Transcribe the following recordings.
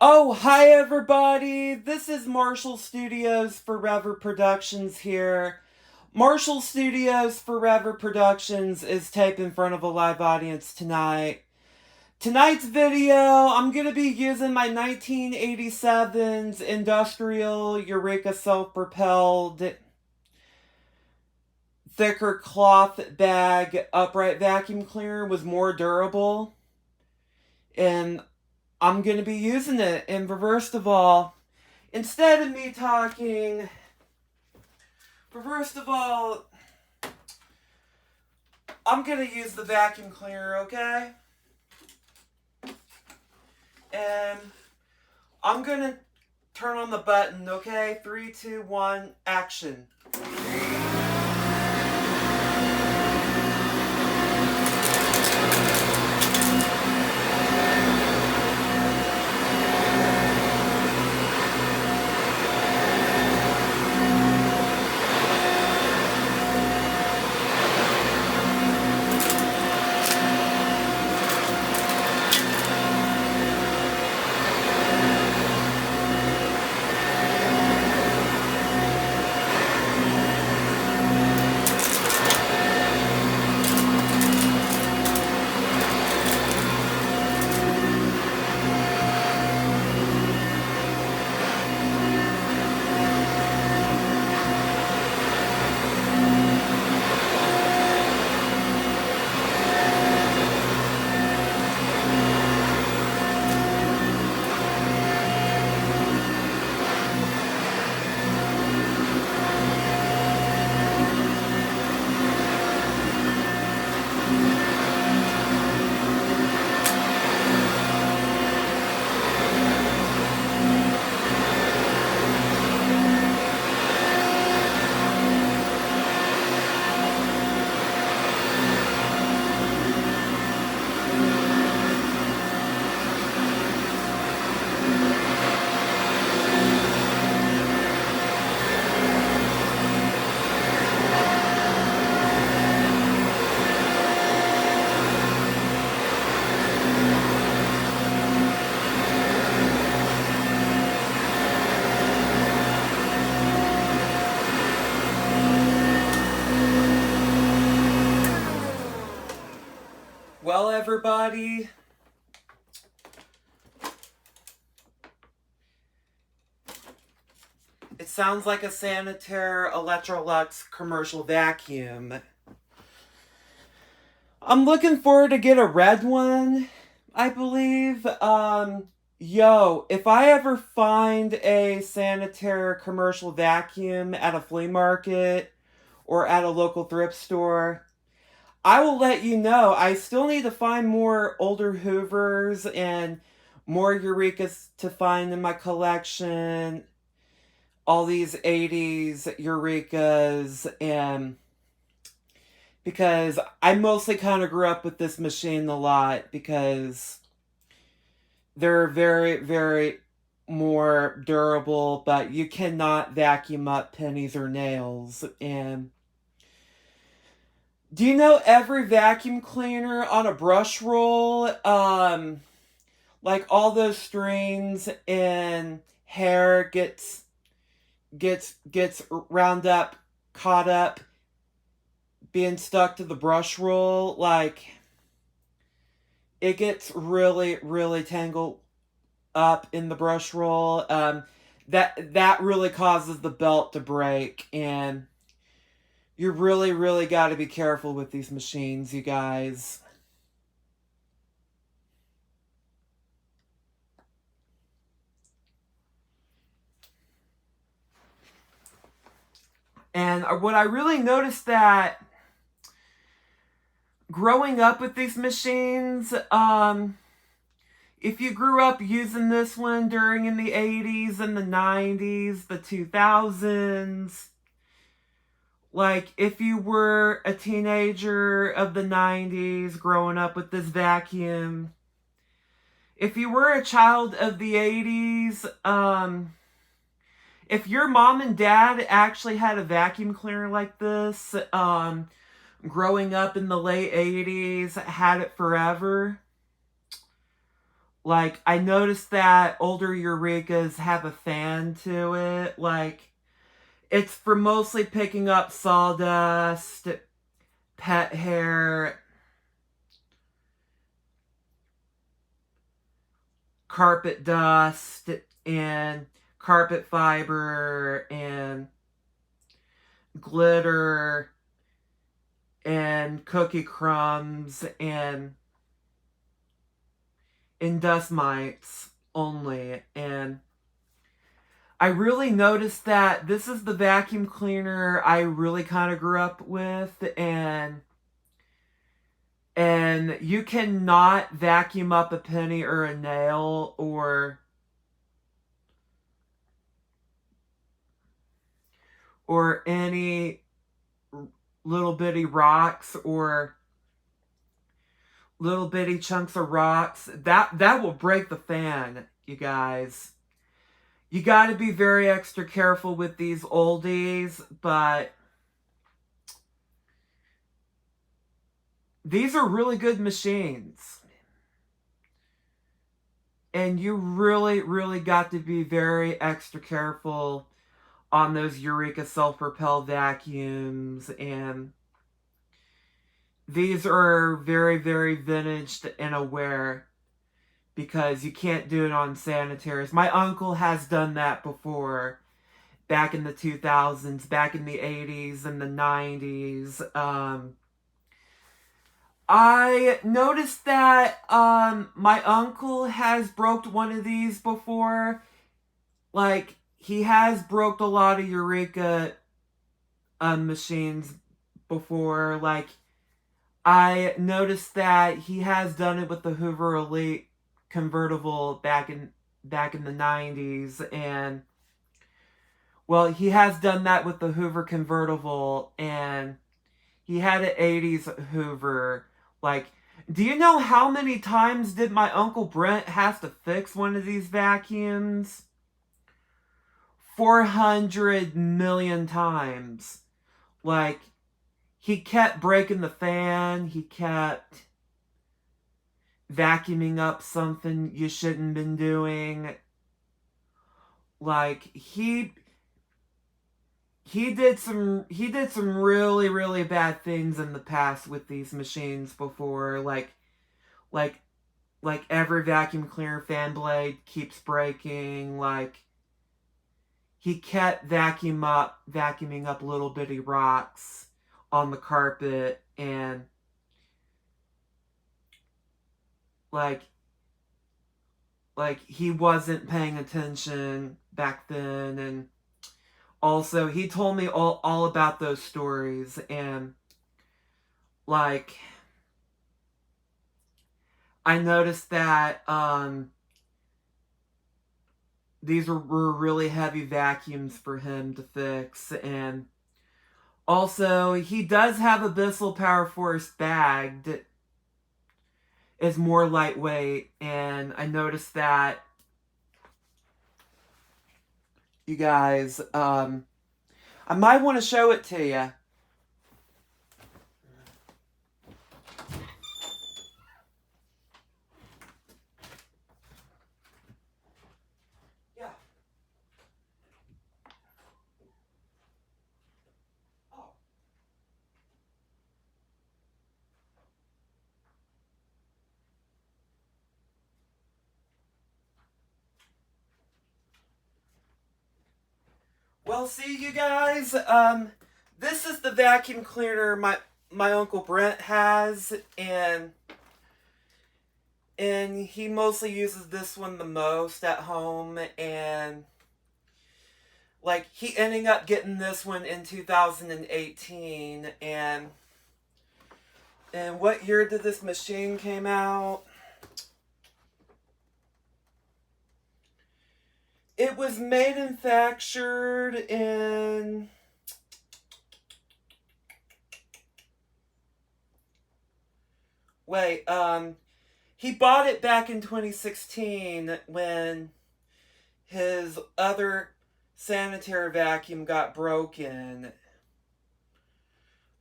Oh, hi everybody! This is Marshall Studios Forever Productions here. Marshall Studios Forever Productions is taped in front of a live audience tonight. Tonight's video, I'm going to be using my 1987's industrial Eureka self-propelled thicker cloth bag upright vacuum cleaner. Was more durable. And I'm going to be using it. And first of all, instead of me talking, first of all, I'm going to use the vacuum cleaner, okay? And I'm going to turn on the button, okay? 3, 2, 1, action. Well, everybody, it sounds like a Sanitaire Electrolux commercial vacuum. I'm looking forward to get a red one, I believe. If I ever find a Sanitaire commercial vacuum at a flea market or at a local thrift store, I will let you know. I still need to find more older Hoovers and more Eurekas to find in my collection. All these 80s Eurekas, and because I mostly kind of grew up with this machine a lot because they're very, very more durable, but you cannot vacuum up pennies or nails. And do you know every vacuum cleaner on a brush roll, like all those strings and hair gets round up, caught up, being stuck to the brush roll, like it gets really, really tangled up in the brush roll. That really causes the belt to break, and you really, really got to be careful with these machines, you guys. And what I really noticed that growing up with these machines, if you grew up using this one during in the 80s and the 90s, the 2000s, like if you were a teenager of the 90s growing up with this vacuum, if you were a child of the 80s, if your mom and dad actually had a vacuum cleaner like this, growing up in the late 80s, had it forever, Like, I noticed that older Eurekas have a fan to it. Like, it's for mostly picking up sawdust, pet hair, carpet dust, and carpet fiber, and glitter, and cookie crumbs, and dust mites only. And I really noticed that this is the vacuum cleaner I really kind of grew up with, and you cannot vacuum up a penny or a nail or any little bitty rocks or little bitty chunks of rocks. That will break the fan, you guys. You got to be very extra careful with these oldies, but these are really good machines. And you really, really got to be very extra careful on those Eureka self-propelled vacuums. And these are very, very vintage and aware because you can't do it on sanitaries. My uncle has done that before back in the 2000s, back in the 80s and the 90s. I noticed that my uncle has broke one of these before. Like, he has broke a lot of Eureka machines before. Like, I noticed that he has done it with the Hoover Elite convertible back in the 90s. And well, he has done that with the Hoover convertible, and he had an 80s Hoover. Like, do you know how many times did my Uncle Brent have to fix one of these vacuums? 400 million times. Like, he kept breaking the fan. He kept vacuuming up something you shouldn't been doing. Like, he did some really, really bad things in the past with these machines before. Like like every vacuum cleaner fan blade keeps breaking. Like, he kept vacuuming up little bitty rocks on the carpet, and like he wasn't paying attention back then. And also, he told me all about those stories. And like, I noticed that these were really heavy vacuums for him to fix. And also, he does have a Bissell Power Force bag that is more lightweight. And I noticed that, you guys, I might want to show it to you. Yeah. Oh. Well, see, you guys, this is the vacuum cleaner my Uncle Brent has, and he mostly uses this one the most at home. And like, he ended up getting this one in 2018. And what year did this machine came out? It was manufactured in... Wait, he bought it back in 2016 when his other sanitary vacuum got broken.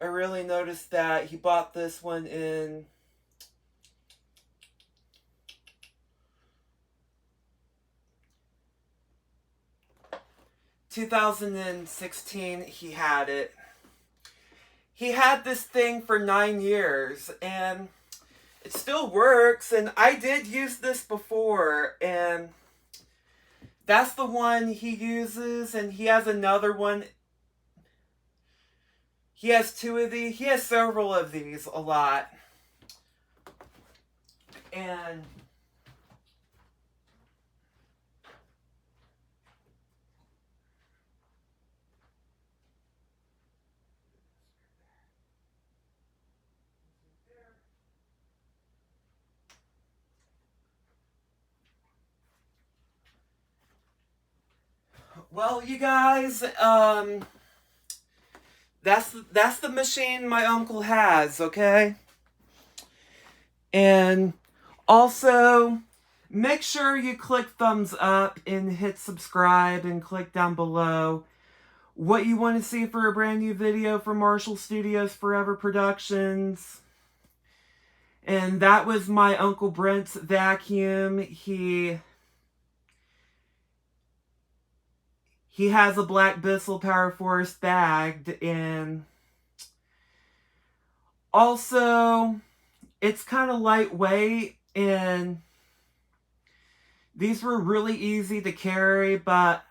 I really noticed that he bought this one in 2016, he had it. He had this thing for 9 years, and it still works, and I did use this before, and that's the one he uses, and he has another one. He has 2 of these. He has several of these, a lot. And well, you guys, that's the machine my uncle has, okay? And also, make sure you click thumbs up and hit subscribe and click down below what you want to see for a brand new video for Marshall Studios Forever Productions. And that was my Uncle Brent's vacuum. He has a black Bissell Power Force bagged, and also it's kind of lightweight, and these were really easy to carry, but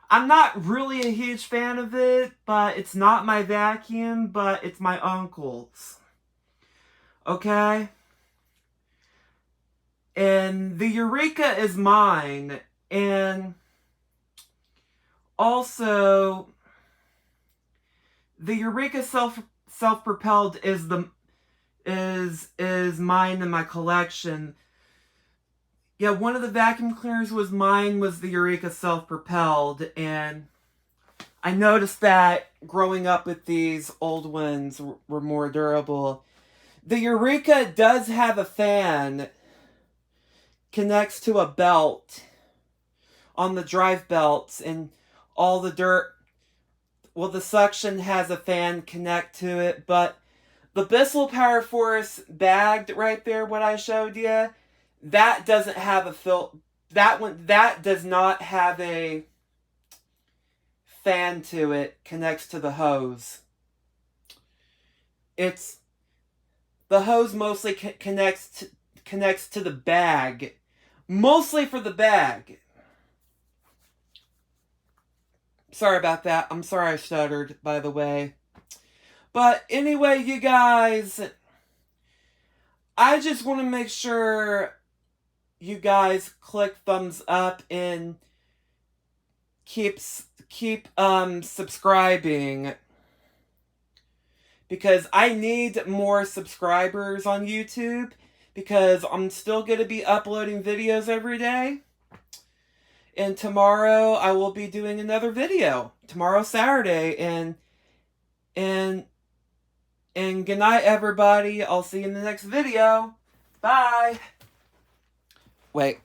I'm not really a huge fan of it, but it's not my vacuum, but it's my uncle's. Okay? And the Eureka is mine, and also the Eureka self-propelled is mine in my collection. Yeah, one of the vacuum cleaners was the Eureka self-propelled, and I noticed that growing up with these old ones were more durable. The Eureka does have a fan, connects to a belt on the drive belts, and all the dirt, well, the suction has a fan connect to it, but the Bissell Power Force bagged right there, what I showed you, that doesn't have a that does not have a fan to it, connects to the hose. The hose mostly connects to the bag, mostly for the bag. Sorry about that. I'm sorry I stuttered, by the way. But anyway, you guys, I just want to make sure you guys click thumbs up and keep subscribing, because I need more subscribers on YouTube, because I'm still going to be uploading videos every day. And tomorrow I will be doing another video. Tomorrow, Saturday. And good night, everybody. I'll see you in the next video. Bye. Wait.